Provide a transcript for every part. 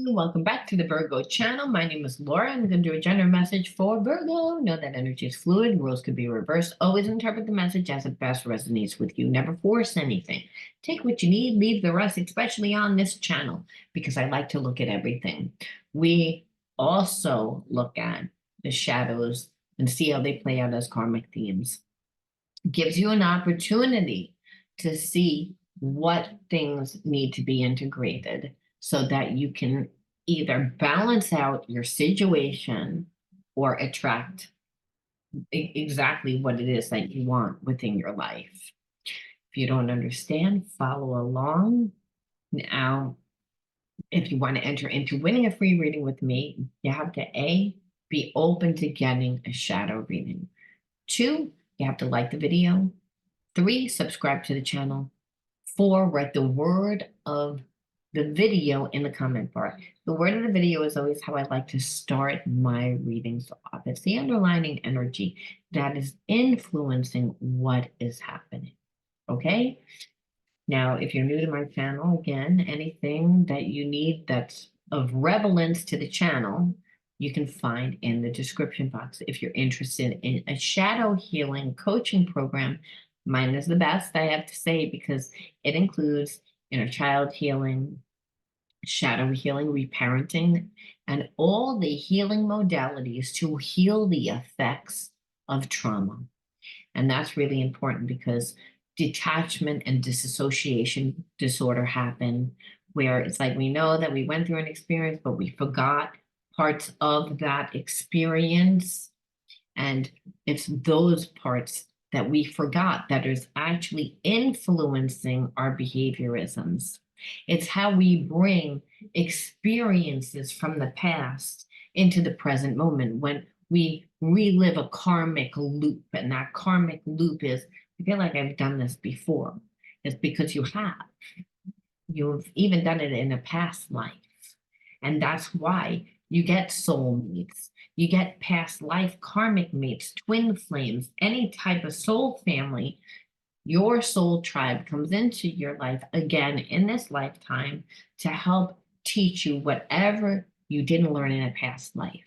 Welcome back to the Virgo channel. My name is Laura. I'm going to do a general message for Virgo. Know that energy is fluid. Rules could be reversed. Always interpret the message as it best resonates with you. Never force anything. Take what you need, leave the rest, especially on this channel, because I like to look at everything. We also look at the shadows and see how they play out as karmic themes. Gives you an opportunity to see what things need to be integrated so that you can either balance out your situation or attract exactly what it is that you want within your life. If you don't understand, follow along. Now, if you want to enter into winning a free reading with me, you have to be open to getting a shadow reading. 2, you have to like the video. 3, subscribe to the channel. 4, write the word of the video in the comment bar. The word of the video is always how I like to start my readings off. It's the underlying energy that is influencing what is happening. Okay? Now, if you're new to my channel, again, anything that you need that's of relevance to the channel, you can find in the description box. If you're interested in a shadow healing coaching program, mine is the best, I have to say, because it includes inner child healing, shadow healing, reparenting, and all the healing modalities to heal the effects of trauma. And that's really important because detachment and disassociation disorder happen where it's like we know that we went through an experience, but we forgot parts of that experience. And it's those parts that we forgot that is actually influencing our behaviorisms. It's how we bring experiences from the past into the present moment when we relive a karmic loop. And that karmic loop is, I feel like I've done this before. It's because you have. You've even done it in a past life. And that's why you get soulmates, you get past life karmic mates, twin flames, any type of soul family. Your soul tribe comes into your life again in this lifetime to help teach you whatever you didn't learn in a past life.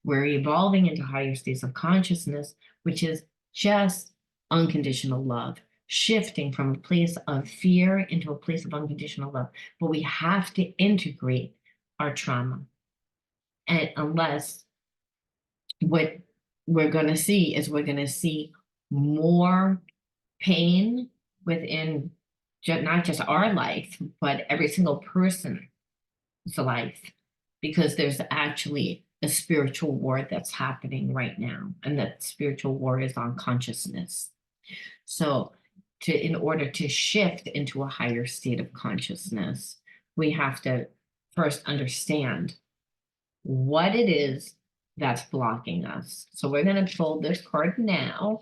We're evolving into higher states of consciousness, which is just unconditional love, shifting from a place of fear into a place of unconditional love. But we have to integrate our trauma. And unless what we're going to see is we're going to see more pain within not just our life, but every single person's life, because there's actually a spiritual war that's happening right now. And that spiritual war is on consciousness. So in order to shift into a higher state of consciousness, we have to first understand what it is that's blocking us. So we're going to pull this card now.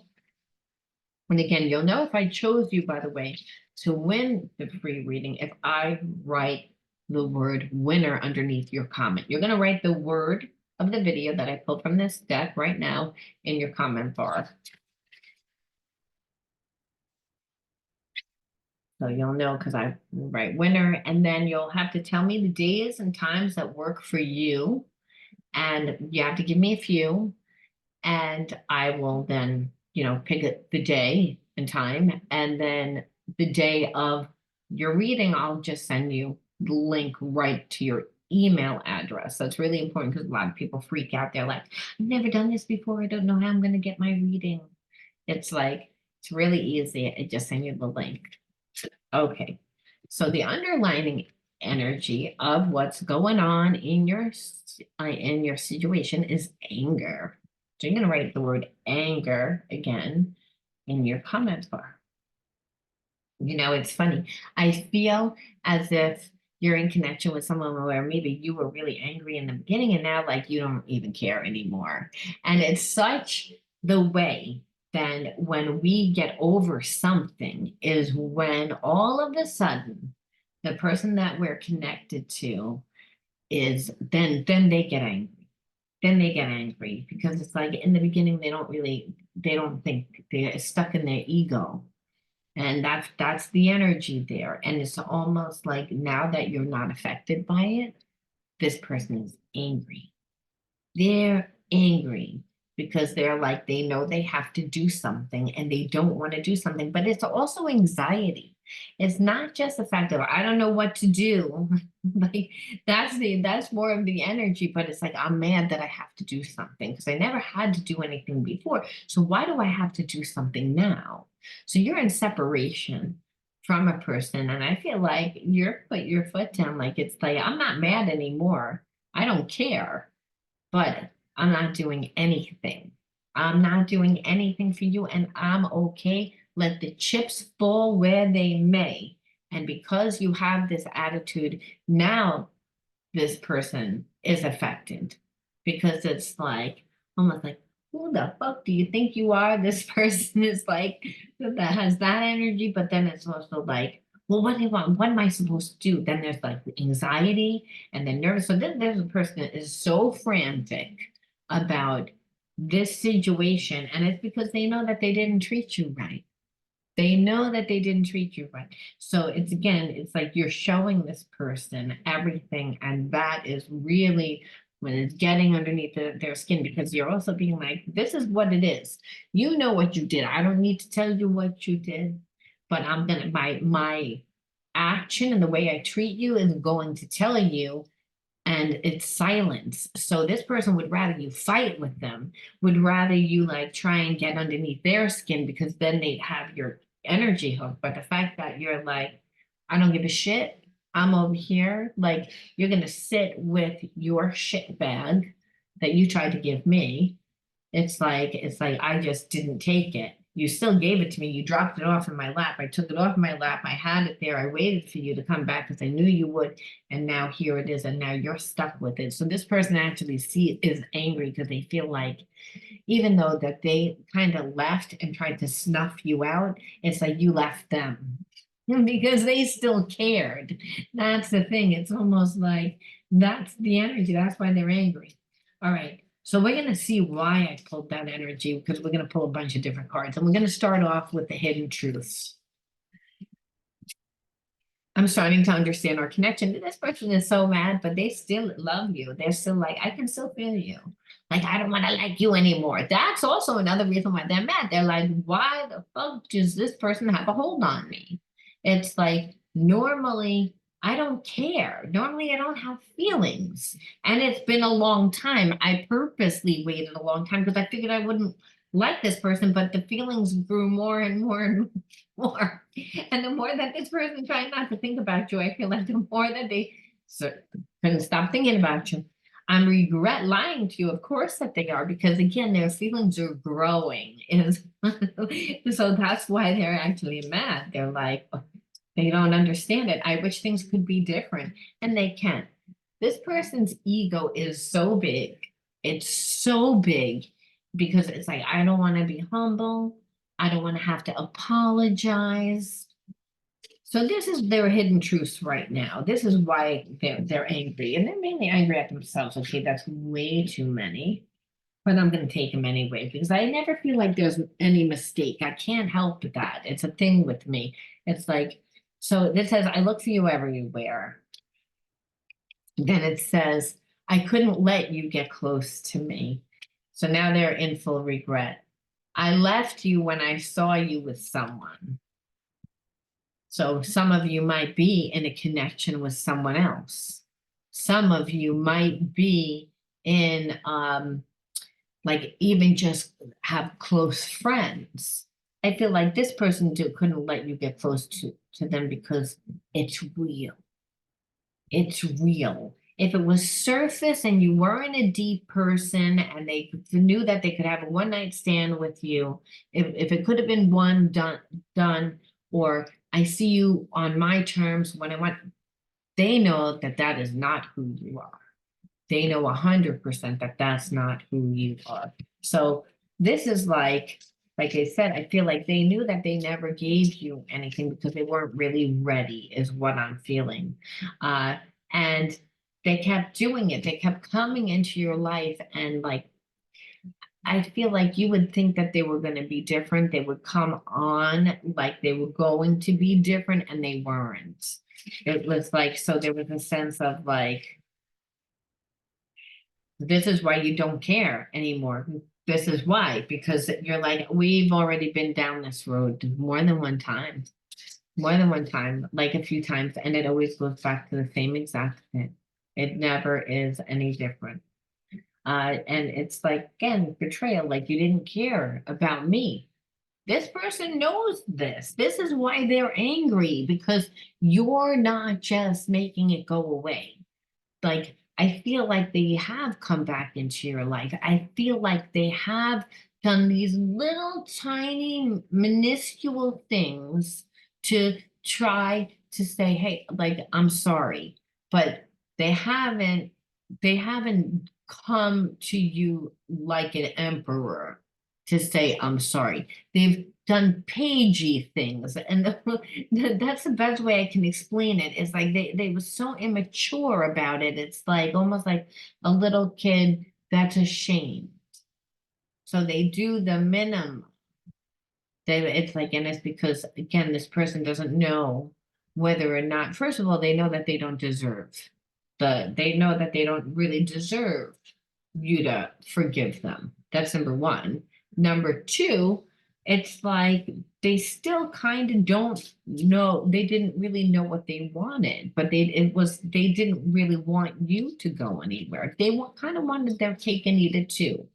And again, you'll know if I chose you, by the way, to win the free reading if I write the word winner underneath your comment. You're going to write the word of the video that I pulled from this deck right now in your comment bar. So you'll know because I write winner, and then you'll have to tell me the days and times that work for you. And you have to give me a few, and I will then, pick the day and time. And then the day of your reading, I'll just send you the link right to your email address. So it's really important because a lot of people freak out. They're like, I've never done this before. I don't know how I'm going to get my reading. It's really easy. I just send you the link. Okay. So the underlining energy of what's going on in your situation is anger. So you're going to write the word anger again in your comment bar. It's funny. I feel as if you're in connection with someone where maybe you were really angry in the beginning and now like you don't even care anymore. And it's such the way that when we get over something is when all of a sudden the person that we're connected to is then they get angry. Then they get angry because it's like in the beginning they don't think, they're stuck in their ego. And that's the energy there. And it's almost like now that you're not affected by it, this person is angry. They're angry because they're like, they know they have to do something and they don't want to do something, but it's also anxiety. It's not just the fact that I don't know what to do. Like that's more of the energy, but it's like I'm mad that I have to do something because I never had to do anything before. So why do I have to do something now? So you're in separation from a person, and I feel like you're put your foot down, like it's like I'm not mad anymore. I don't care, but I'm not doing anything. I'm not doing anything for you, and I'm okay. Let the chips fall where they may. And because you have this attitude, now this person is affected because it's like almost like, who the fuck do you think you are? This person is like that has that energy, but then it's also like, well, what do you want? What am I supposed to do? Then there's like anxiety and then nervous. So then there's a person that is so frantic about this situation, and it's because they know that they didn't treat you right. They know that they didn't treat you right. So it's again, it's like you're showing this person everything, and that is really when it's getting underneath their skin because you're also being like, this is what it is. You know what you did. I don't need to tell you what you did, but I'm gonna my action and the way I treat you is going to tell you, and it's silence. So this person would rather you fight with them, would rather you like try and get underneath their skin because then they'd have your energy hook. But the fact that you're like, I don't give a shit, I'm over here, like you're gonna sit with your shit bag that you tried to give me. It's like I just didn't take it. You still gave it to me. You dropped it off in my lap. I took it off my lap. I had it there. I waited for you to come back because I knew you would. And now here it is. And now you're stuck with it. So this person actually is angry because they feel like even though that they kind of left and tried to snuff you out, it's like you left them because they still cared. That's the thing. It's almost like that's the energy. That's why they're angry. All right. So we're going to see why I pulled that energy because we're going to pull a bunch of different cards. And we're going to start off with the hidden truths. I'm starting to understand our connection. This person is so mad, but they still love you. They're still like, I can still feel you. Like, I don't want to like you anymore. That's also another reason why they're mad. They're like, why the fuck does this person have a hold on me? It's like, normally, I don't care. Normally, I don't have feelings. And it's been a long time. I purposely waited a long time because I figured I wouldn't like this person, but the feelings grew more and more and more. And the more that this person tried not to think about you, I feel like the more that they couldn't stop thinking about you. I'm regret lying to you, of course that they are, because again, their feelings are growing. Is so that's why they're actually mad. They're like, they don't understand it. I wish things could be different, and they can. This person's ego is so big. It's so big because it's like, I don't want to be humble. I don't want to have to apologize. So this is their hidden truths right now. This is why they're angry. And they're mainly angry at themselves. Okay, that's way too many. But I'm going to take them anyway because I never feel like there's any mistake. I can't help that. It's a thing with me. It's like, so this says, I look for you everywhere. Then it says, I couldn't let you get close to me. So now they're in full regret. I left you when I saw you with someone. So some of you might be in a connection with someone else. Some of you might be in like even just have close friends. I feel like this person couldn't let you get close to them because it's real. It's real. If it was surface and you weren't a deep person and they knew that they could have a one night stand with you, if it could have been one done, or I see you on my terms when I want, they know that that is not who you are. They know 100% that that's not who you are. So this is like I said, I feel like they knew that they never gave you anything because they weren't really ready, is what I'm feeling. And they kept doing it. They kept coming into your life and like, I feel like you would think that they were going to be different. They would come on like they were going to be different and they weren't. It was like, so there was a sense of like, This is why you don't care anymore. This is why, because you're like, we've already been down this road more than one time, like a few times, and it always goes back to the same exact thing. It never is any different. And it's like, again, betrayal, like you didn't care about me. This person knows this. This is why they're angry because you're not just making it go away. Like, I feel like they have come back into your life. I feel like they have done these little tiny minuscule things to try to say, hey, like, I'm sorry, but they haven't they haven't come to you like an emperor to say I'm sorry. They've done pagey things, and that's the best way I can explain it. It's like they were so immature about it. It's like almost like a little kid that's ashamed. So they do the minimum. It's like, and it's because again, this person doesn't know whether or not, first of all, they know that they don't deserve they know that they don't really deserve you to forgive them. That's number one. Number two, it's like they still kind of don't know, they didn't really know what they wanted, but they didn't really want you to go anywhere. They kind of wanted their cake and eat it too.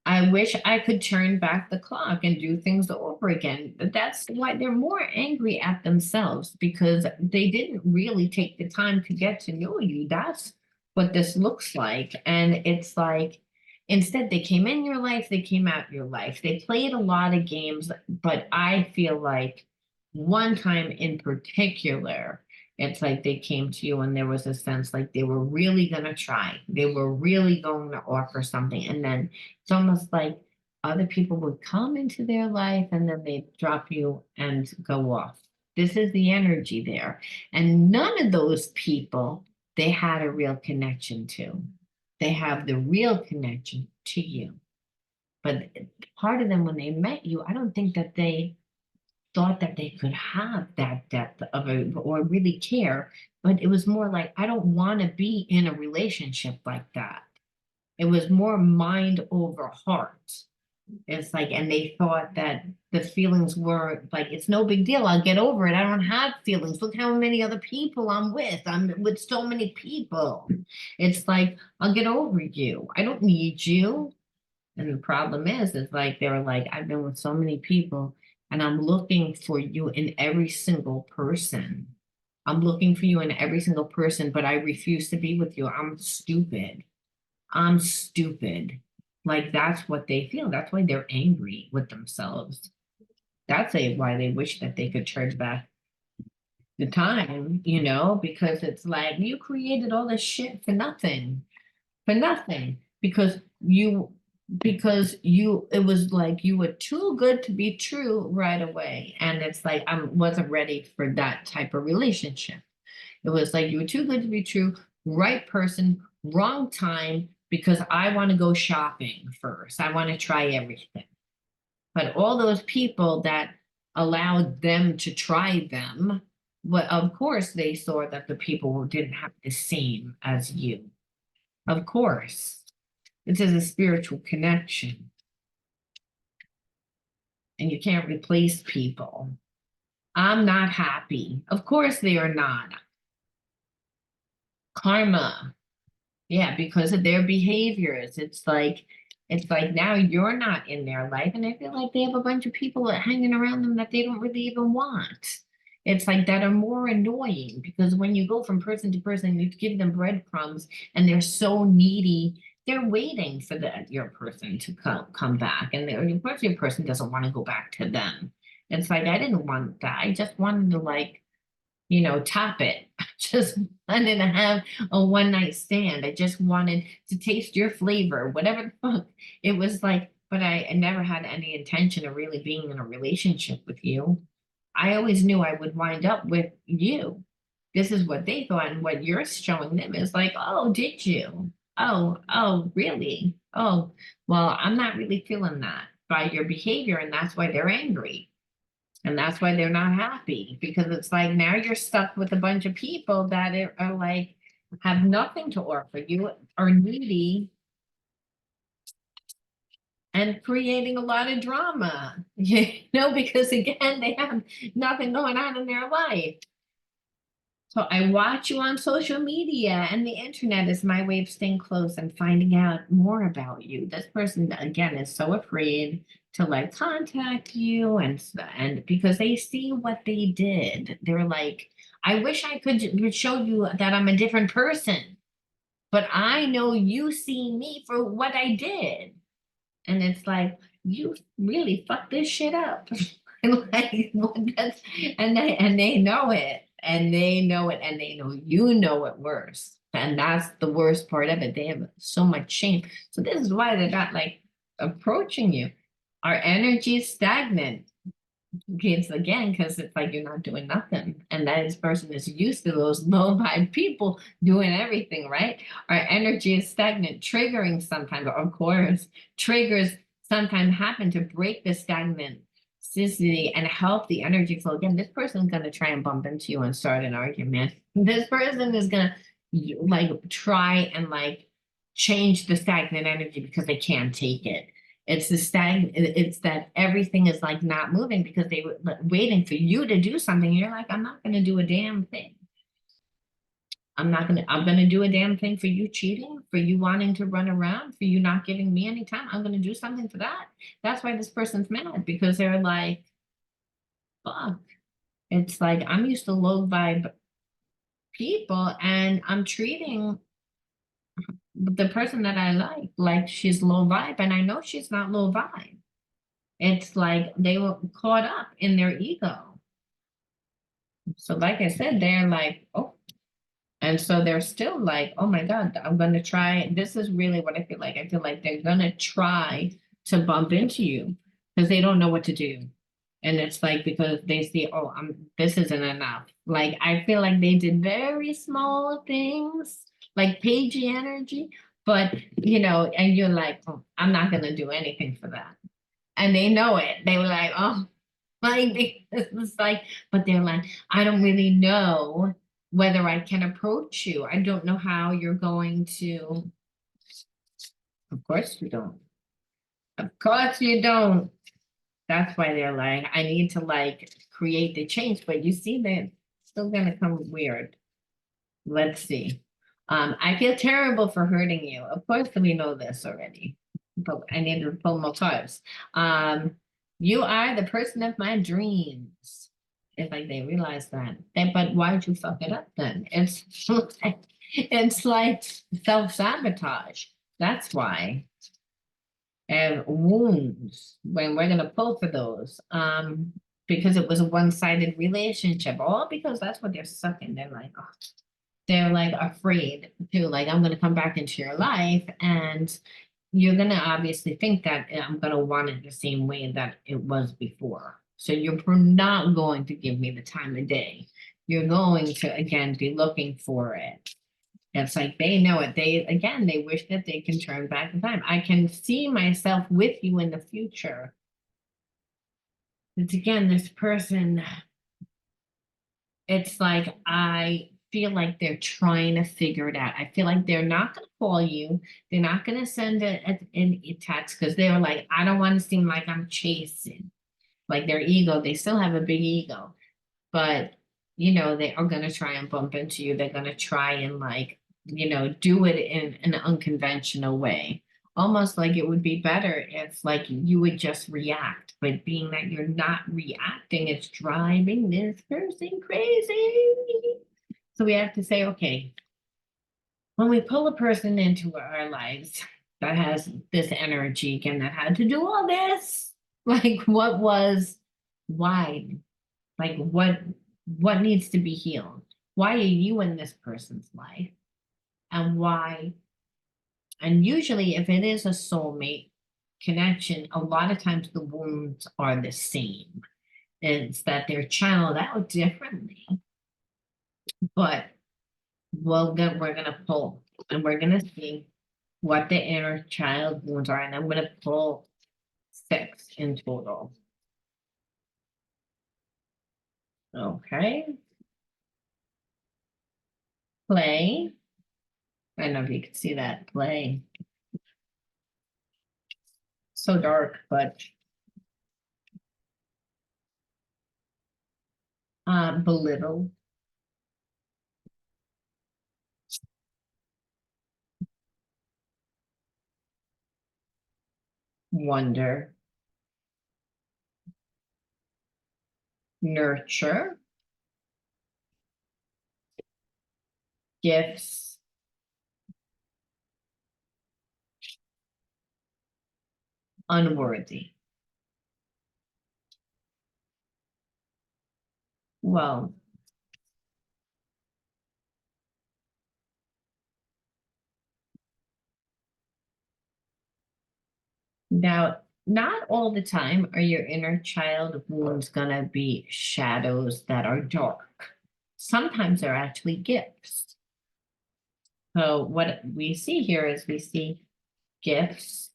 I wish I could turn back the clock and do things over again. But that's why they're more angry at themselves because they didn't really take the time to get to know you. That's what this looks like. And it's like, instead, they came in your life, they came out your life. They played a lot of games, but I feel like one time in particular, it's like they came to you and there was a sense like they were really going to try. They were really going to offer something. And then it's almost like other people would come into their life and then they drop you and go off. This is the energy there. And none of those people they had a real connection to. They have the real connection to you. But part of them, when they met you, I don't think that they thought that they could have that depth of a or really care. But it was more like, I don't want to be in a relationship like that. It was more mind over heart. It's like, and they thought that the feelings were like, it's no big deal. I'll get over it. I don't have feelings. Look how many other people I'm with. I'm with so many people. It's like, I'll get over you. I don't need you. And the problem is like, they were like, I've been with so many people and I'm looking for you in every single person. I'm looking for you in every single person, but I refuse to be with you. I'm stupid. I'm stupid. Like that's what they feel. That's why they're angry with themselves. Why they wish that they could turn back the time, because it's like you created all this shit for nothing, because you it was like you were too good to be true right away. And it's like I wasn't ready for that type of relationship. It was like you were too good to be true, right person, wrong time, because I want to go shopping first. I want to try everything. But all those people that allowed them to try them, well, of course, they saw that the people didn't have the same as you. Of course, this is a spiritual connection, and you can't replace people. I'm not happy. Of course, they are not. Karma. Yeah, because of their behaviors. It's like now you're not in their life, and I feel like they have a bunch of people hanging around them that they don't really even want. It's like that are more annoying because when you go from person to person, you give them breadcrumbs and they're so needy, they're waiting for your person to come back. And of course your person doesn't want to go back to them. It's like I didn't want that. I just wanted to top it. I just wanted to have a one night stand. I just wanted to taste your flavor, whatever the fuck. It was like, but I never had any intention of really being in a relationship with you. I always knew I would wind up with you. This is what they thought, and what you're showing them is like, oh, did you? Oh, really? Oh, well, I'm not really feeling that by your behavior, and that's why they're angry. And that's why they're not happy because it's like now you're stuck with a bunch of people that are like have nothing to offer. You are needy and creating a lot of drama, because again, they have nothing going on in their life. So I watch you on social media, and the internet is my way of staying close and finding out more about you. This person, again, is so afraid to like contact you, and because they see what they did, they're like, I wish I could show you that I'm a different person, but I know you see me for what I did. And it's like, you really fucked this shit up. And like, and they know it. And they know it. And they know you know it worse. And that's the worst part of it. They have so much shame. So this is why they're not like approaching you. Our energy is stagnant. Kids again, because it's like you're not doing nothing. And that this person is used to those low vibe people doing everything, right? Our energy is stagnant, triggering sometimes, of course, triggers sometimes happen to break the stagnancy and help the energy flow. Again, this person is going to try and bump into you and start an argument. This person is going to like try and like change the stagnant energy because they can't take it. It's that everything is like not moving because they were waiting for you to do something. You're like, I'm not gonna do a damn thing. I'm gonna do a damn thing for you cheating, for you wanting to run around, for you not giving me any time. I'm gonna do something for that. That's why this person's mad, because they're like, fuck. It's like I'm used to low vibe people, and I'm treating the person that I like she's low vibe, and I know she's not low vibe. It's like they were caught up in their ego. So like I said, they're like, oh, and so they're still like, oh my God, I'm gonna try. This is really what I feel like. I feel like they're gonna try to bump into you because they don't know what to do. And it's like because they see, oh, this isn't enough. Like I feel like they did very small things, like pagey energy, but and you're like, oh, I'm not gonna do anything for that. And they know it. They were like, oh, like it's like, but they're like, I don't really know whether I can approach you. I don't know how you're going to. Of course you don't. Of course you don't. That's why they're like, I need to like create the change. But you see, they're still gonna come weird. Let's see. I feel terrible for hurting you. Of course, we know this already, but I need to pull more cards. You are the person of my dreams. It's like they realize that. But why'd you fuck it up then? It's like self-sabotage. That's why. And wounds, when we're gonna pull for those. Because it was a one-sided relationship, all because that's what they're sucking. They're like afraid to like, I'm gonna come back into your life, and you're gonna obviously think that I'm gonna want it the same way that it was before. So you're not going to give me the time of day. You're going to again be looking for it. It's like they know it. They wish that they can turn back the time. I can see myself with you in the future. It's again, this person, it's like I feel like they're trying to figure it out. I feel like they're not going to call you. They're not going to send a text because they're like, I don't want to seem like I'm chasing. Like their ego, they still have a big ego, but they are going to try and bump into you. They're going to try and like, do it in an unconventional way. Almost like it would be better if like you would just react, but being that you're not reacting, it's driving this person crazy. So we have to say, okay, when we pull a person into our lives that has this energy again, that had to do all this, like why? Like what needs to be healed? Why are you in this person's life? And why? And usually if it is a soulmate connection, a lot of times the wounds are the same. It's that they're channeled out differently. But we're gonna pull and we're gonna see what the inner child wounds are. And I'm gonna pull 6 in total. Okay. Play. I don't know if you could see that play. So dark, but belittle, wonder, nurture, gifts, unworthy. Well, now, not all the time are your inner child wounds gonna be shadows that are dark. Sometimes they're actually gifts. So what we see here is we see gifts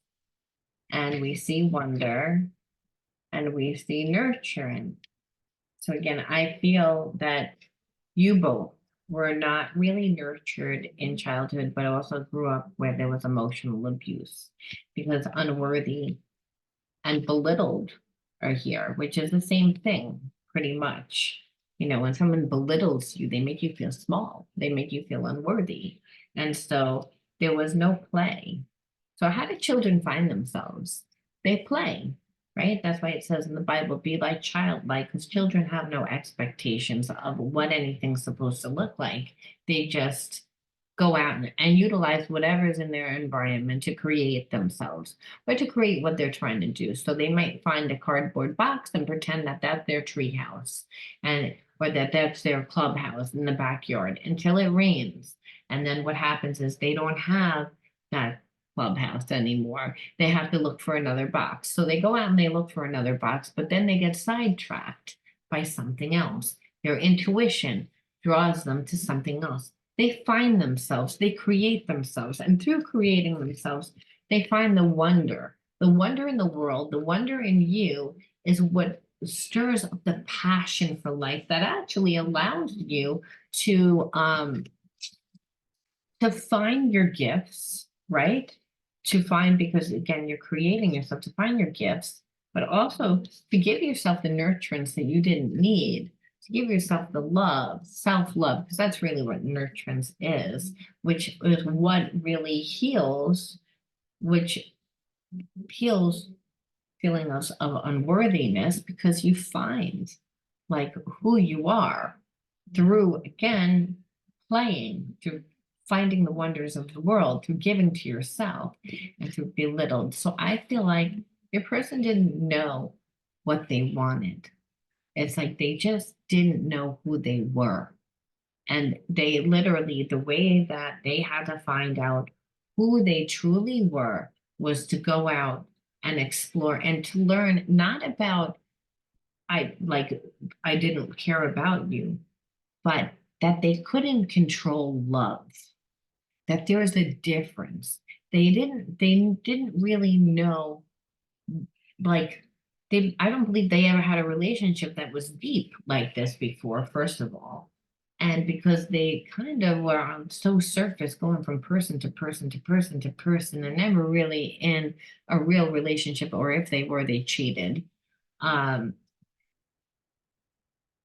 and we see wonder and we see nurturing. So again, I feel that you both were not really nurtured in childhood, but also grew up where there was emotional abuse because unworthy and belittled are here, which is the same thing pretty much. You know, when someone belittles you, they make you feel small, they make you feel unworthy. And so there was no play. So, how do children find themselves? They play, right? That's why it says in the Bible, be like childlike, because children have no expectations of what anything's supposed to look like. They just go out and utilize whatever's in their environment to create themselves or to create what they're trying to do. So they might find a cardboard box and pretend that that's their tree house and or that that's their clubhouse in the backyard until it rains. And then what happens is they don't have that clubhouse anymore. They have to look for another box. So they go out and they look for another box, but then they get sidetracked by something else. Their intuition draws them to something else. They find themselves, they create themselves, and through creating themselves, they find the wonder in the world, the wonder in you is what stirs up the passion for life that actually allows you to find your gifts, right? To find, because again, you're creating yourself to find your gifts, but also to give yourself the nurturance that you didn't need, to give yourself the love, self-love, because that's really what nurturance is, which is what really heals, which heals feelings of unworthiness because you find like who you are through again playing, through finding the wonders of the world, through giving to yourself and through belittled. So I feel like your person didn't know what they wanted. It's like they just didn't know who they were. And they literally, the way that they had to find out who they truly were was to go out and explore and to learn not about, I like, I didn't care about you, but that they couldn't control love, that there was a difference. They didn't really know, like, I don't believe they ever had a relationship that was deep like this before, first of all. And because they kind of were on so surface, going from person to person to person to person, and never really in a real relationship, or if they were, they cheated. Um,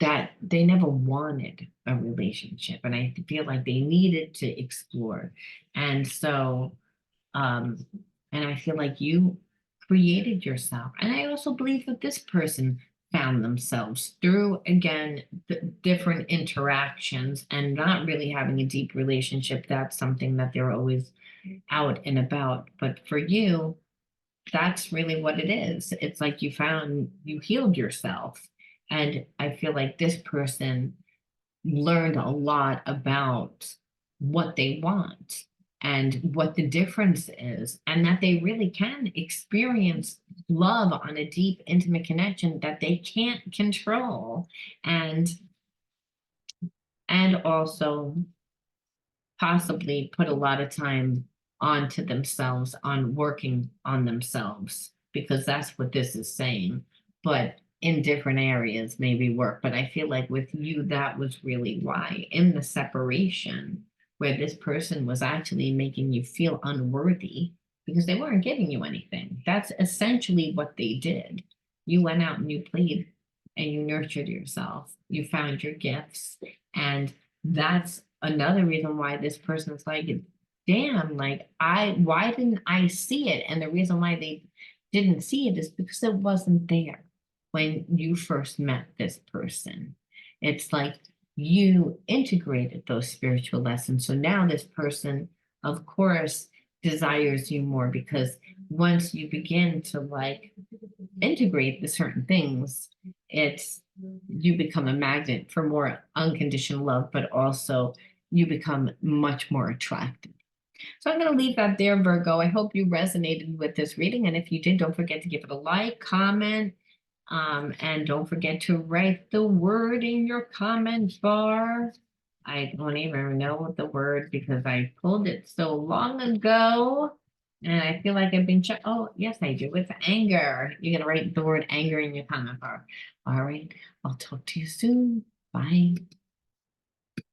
that they never wanted a relationship. And I feel like they needed to explore. And so, um, and I feel like you created yourself. And I also believe that this person found themselves through, again, different interactions and not really having a deep relationship. That's something that they're always out and about. But for you, that's really what it is. It's like you healed yourself. And I feel like this person learned a lot about what they want and what the difference is, and that they really can experience love on a deep, intimate connection that they can't control. And also possibly put a lot of time onto themselves on working on themselves because that's what this is saying, but in different areas maybe work. But I feel like with you that was really why in the separation where this person was actually making you feel unworthy because they weren't giving you anything. That's essentially what they did. You went out and you played and you nurtured yourself. You found your gifts. And that's another reason why this person's like, damn, like why didn't I see it? And the reason why they didn't see it is because it wasn't there when you first met this person. It's like you integrated those spiritual lessons. So now this person, of course, desires you more because once you begin to like integrate the certain things, it's you become a magnet for more unconditional love, but also you become much more attractive. So I'm going to leave that there, Virgo. I hope you resonated with this reading. And if you did, don't forget to give it a like, comment, and don't forget to write the word in your comment bar. I don't even know what the word because I pulled it so long ago. And I feel like I've been oh, yes, I do. It's anger. You're gonna write the word anger in your comment bar. All right. I'll talk to you soon. Bye.